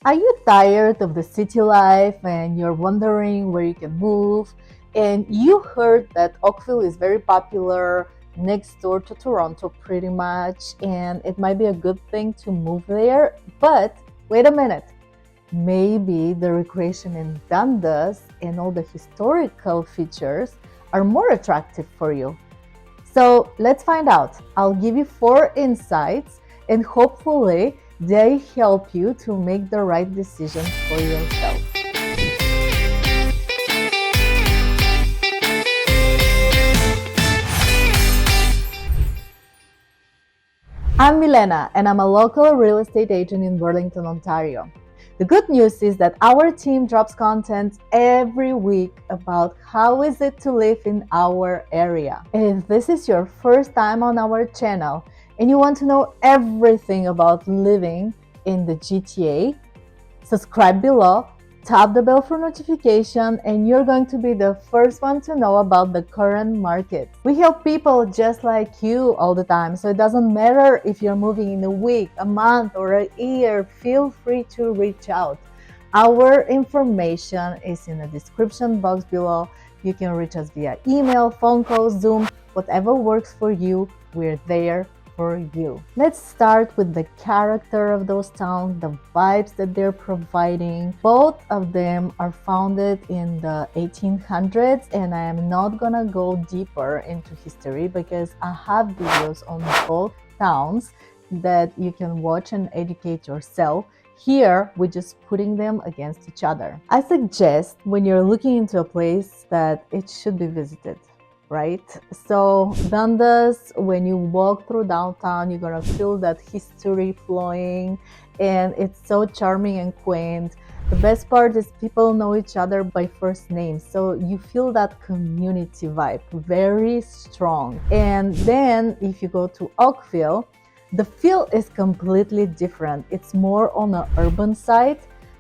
Are you tired of the city life and you're wondering where you can move? And you heard that Oakville is very popular next door to Toronto, pretty much, and it might be a good thing to move there. But wait a minute, maybe the recreation in Dundas and all the historical features are more attractive for you. So let's find out. I'll give you 4 insights and hopefully they help you to make the right decision for yourself. I'm Milena and I'm a local real estate agent in Burlington, Ontario. The good news is that our team drops content every week about how is it to live in our area. If this is your first time on our channel and you want to know everything about living in the GTA, subscribe below, tap the bell for notification, and you're going to be the first one to know about the current market. We help people just like you all the time, so it doesn't matter if you're moving in a week, a month, or a year, feel free to reach out. Our information is in the description box below. You can reach us via email, phone call, Zoom, whatever works for you, we're there for you. Let's start with the character of those towns, the vibes that they're providing. Both of them are founded in the 1800s, and I am not gonna go deeper into history because I have videos on both towns that you can watch and educate yourself. Here, we're just putting them against each other. I suggest when you're looking into a place that it should be visited, right? So Dundas, when you walk through downtown, you're gonna feel that history flowing, and it's so charming and quaint. The best part is people know each other by first name, so you feel that community vibe very strong. And then if you go to Oakville, the feel is completely different. It's more on the urban side.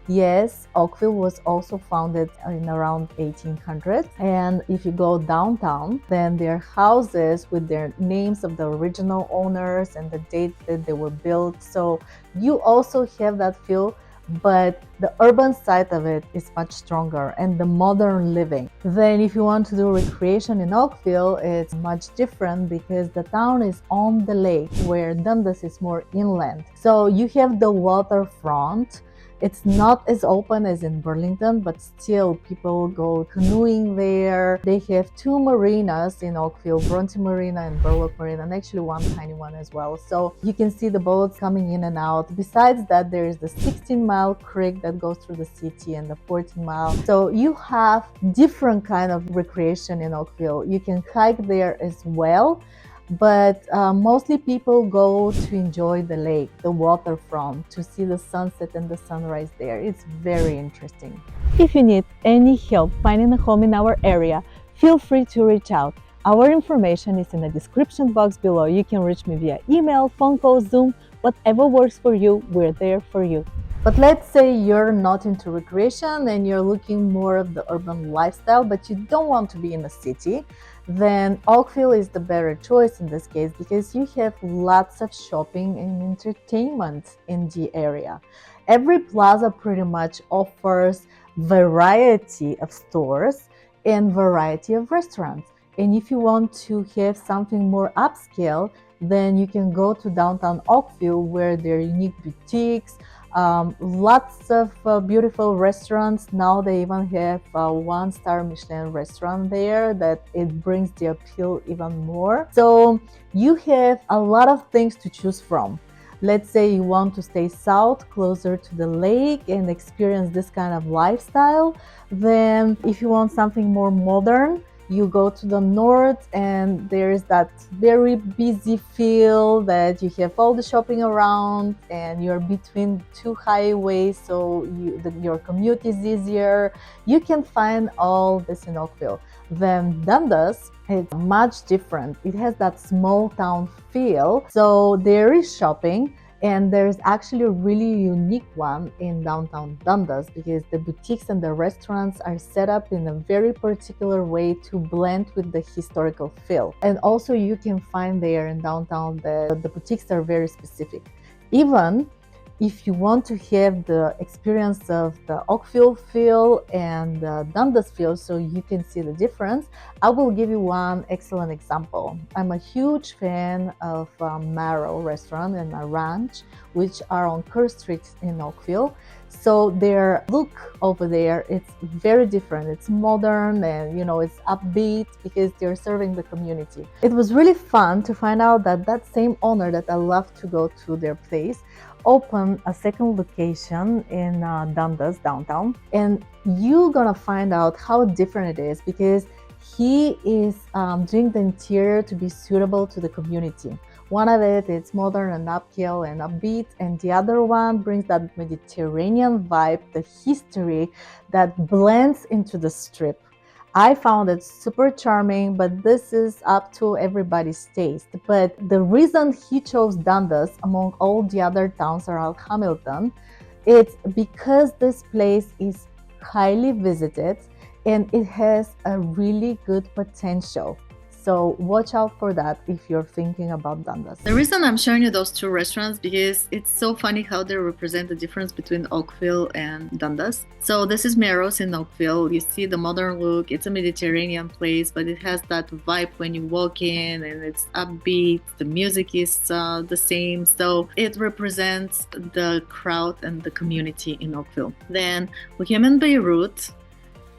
Yes, Oakville was also founded in around 1800. And if you go downtown, then there are houses with their names of the original owners and the date that they were built. So you also have that feel, but the urban side of it is much stronger and the modern living. Then if you want to do recreation in Oakville, it's much different because the town is on the lake where Dundas is more inland. So you have the waterfront. It's not as open as in Burlington, but still people go canoeing there. They have 2 marinas in Oakville, Bronte Marina and Burlock Marina, and actually one tiny one as well. So you can see the boats coming in and out. Besides that, there is the 16-mile creek that goes through the city and the 14-mile. So you have different kind of recreation in Oakville. You can hike there as well. But mostly people go to enjoy the lake, the waterfront, to see the sunset and the sunrise there. It's very interesting. If you need any help finding a home in our area, feel free to reach out. Our information is in the description box below. You can reach me via email, phone call, Zoom, whatever works for you, we're there for you. But let's say you're not into recreation and you're looking more of the urban lifestyle, but you don't want to be in a city, then Oakville is the better choice in this case because you have lots of shopping and entertainment in the area. Every plaza pretty much offers variety of stores and variety of restaurants. And if you want to have something more upscale, then you can go to downtown Oakville where there are unique boutiques, lots of beautiful restaurants. Now they even have a 1-star Michelin restaurant there that it brings the appeal even more. So you have a lot of things to choose from. Let's say you want to stay south, closer to the lake and experience this kind of lifestyle. Then if you want something more modern, you go to the north and there is that very busy feel that you have all the shopping around and you're between 2 highways, so your commute is easier. You can find all this in Oakville. Then Dundas is much different. It has that small town feel, so there is shopping. And there's actually a really unique one in downtown Dundas because the boutiques and the restaurants are set up in a very particular way to blend with the historical feel. And also you can find there in downtown that the boutiques are very specific. Even If you want to have the experience of the Oakville feel and the Dundas feel so you can see the difference, I will give you one excellent example. I'm a huge fan of Maro restaurant and a ranch, which are on Kerr Street in Oakville. So their look over there, it's very different. It's modern and it's upbeat because they're serving the community. It was really fun to find out that that same owner that I love to go to their place open a second location in Dundas downtown, and you're gonna find out how different it is because he is doing the interior to be suitable to the community. One of it's modern and upscale and upbeat, and the other one brings that Mediterranean vibe, the history that blends into the strip. I found it super charming, but this is up to everybody's taste. But the reason he chose Dundas among all the other towns around Hamilton, it's because this place is highly visited and it has a really good potential. So watch out for that if you're thinking about Dundas. The reason I'm showing you those two restaurants because it's so funny how they represent the difference between Oakville and Dundas. So this is Maro's in Oakville. You see the modern look. It's a Mediterranean place, but it has that vibe when you walk in and it's upbeat. The music is the same. So it represents the crowd and the community in Oakville. Then we came in Beirut,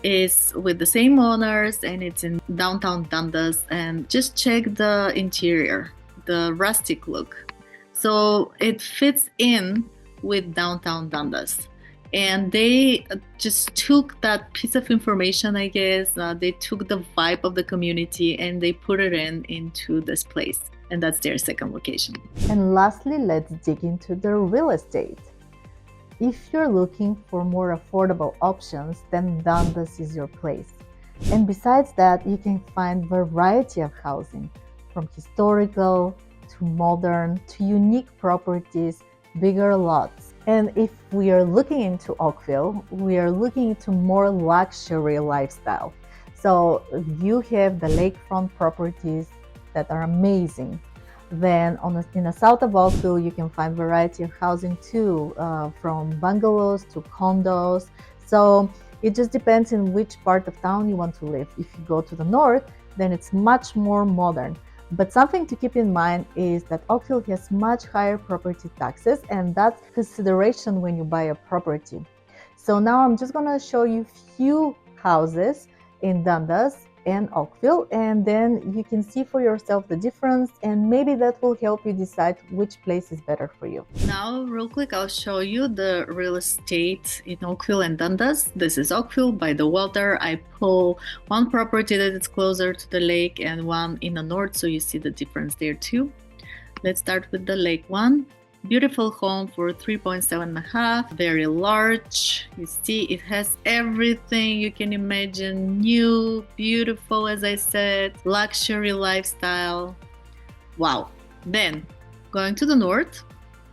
is with the same owners and it's in downtown Dundas, and just check the interior, the rustic look. So it fits in with downtown Dundas, and they just took that piece of information, I guess. They took the vibe of the community and they put it into this place, and that's their second location. And lastly, let's dig into the real estate. If you're looking for more affordable options, then Dundas is your place. And besides that, you can find variety of housing, from historical to modern to unique properties, bigger lots. And if we are looking into Oakville, we are looking into more luxury lifestyle. So you have the lakefront properties that are amazing. Then in the south of Oakville, you can find variety of housing too, from bungalows to condos. So it just depends in which part of town you want to live. If you go to the north, then it's much more modern. But something to keep in mind is that Oakville has much higher property taxes, and that's consideration when you buy a property. So now I'm just gonna show you few houses in Dundas and Oakville, and then you can see for yourself the difference, and maybe that will help you decide which place is better for you. Now, real quick, I'll show you the real estate in Oakville and Dundas. This is Oakville by the water. I pull one property that is closer to the lake and one in the north, so you see the difference there too. Let's start with the lake one. Beautiful home for 3.7.5, very large. You see it has everything you can imagine, new, beautiful, as I said, luxury lifestyle. Wow. Then going to the north,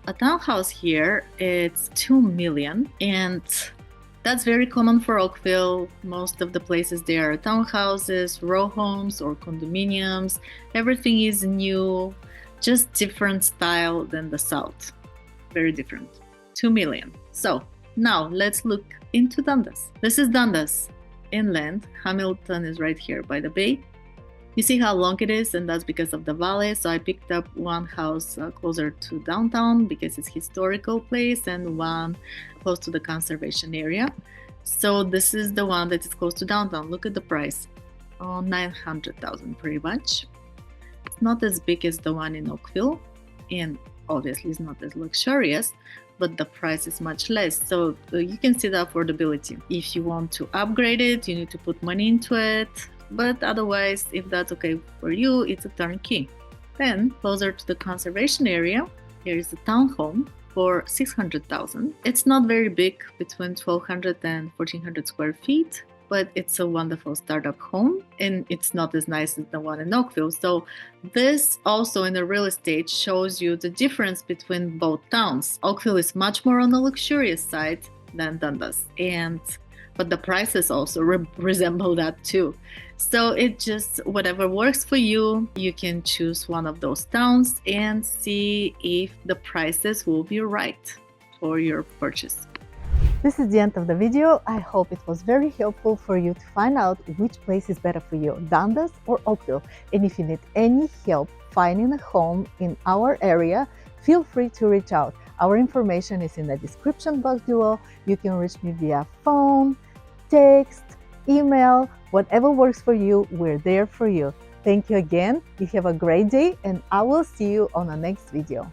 a townhouse here, it's 2 million, and that's very common for Oakville. Most of the places there are townhouses, row homes, or condominiums. Everything is new, just different style than the south. Very different. 2 million. So now let's look into Dundas. This is Dundas inland. Hamilton is right here by the bay. You see how long it is, and that's because of the valley. So I picked up one house closer to downtown because it's historical place, and one close to the conservation area. So this is the one that is close to downtown. Look at the price. Oh, 900,000 pretty much. It's not as big as the one in Oakville, and obviously it's not as luxurious, but the price is much less. So you can see the affordability. If you want to upgrade it, you need to put money into it. But otherwise, if that's okay for you, it's a turnkey. Then closer to the conservation area, here is a townhome for 600,000. It's not very big, between 1,200 and 1,400 square feet. But it's a wonderful startup home, and it's not as nice as the one in Oakville. So this also in the real estate shows you the difference between both towns. Oakville is much more on the luxurious side than Dundas, but the prices also resemble that too. So it just, whatever works for you, you can choose one of those towns and see if the prices will be right for your purchase. This is the end of the video. I hope it was very helpful for you to find out which place is better for you, Dundas or Oakville. And if you need any help finding a home in our area, feel free to reach out. Our information is in the description box below. You can reach me via phone, text, email, whatever works for you, we're there for you. Thank you again. You have a great day, and I will see you on the next video.